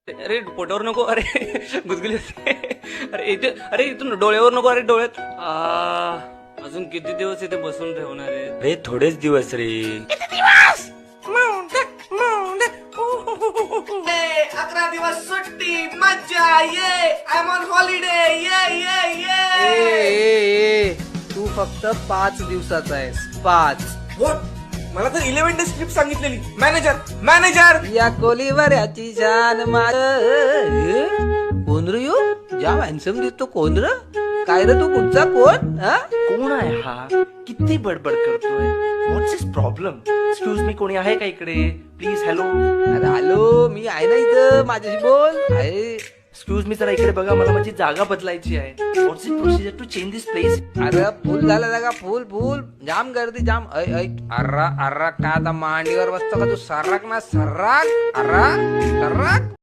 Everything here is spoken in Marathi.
अरे पोटावर नको, अरे गुदगुली होते. अरे इथे, अरे इथून डोळ्यावर नको, अरे डोळ्यात. अजून किती दिवस इथे बसून ठेवणार आहे रे? थोडेच दिवस रे. 11 दिवस सुट्टी मज्जा ये. आय एम ऑन हॉलिडे ये. तू फक्त 5 दिवसाचा आहेस. 5. व्हॉट? मला तर 11 डेज ट्रिप सांगितलेली. मॅनेजर या कोलीवर याची जान मार. कोण रे यो? जाम हॅन्सम दिसतो. कोण रे? काय रे तू? कुठचा कोण? हा? कोण आहे हा? किती बडबड करतोय? व्हॉट्स इज प्रॉब्लेम? एक्सक्यूज मी, कोणी आहे का इकडे? प्लीज. हॅलो. अरे हॅलो, मी आहे ना इथं. माझ्याशी बोल. आहे. एक्सक्यूज मी, जरा इकडे बघा, मला माझी जागा बदलायची आहे. What's is procedure to change this place? अरे फुल झाला जागा. फुल जाम गर्दी जाम. अर्रा का आता मांडीवर बसतो का तू? सर्राक ना सर्राक. अर्रा सर्राक.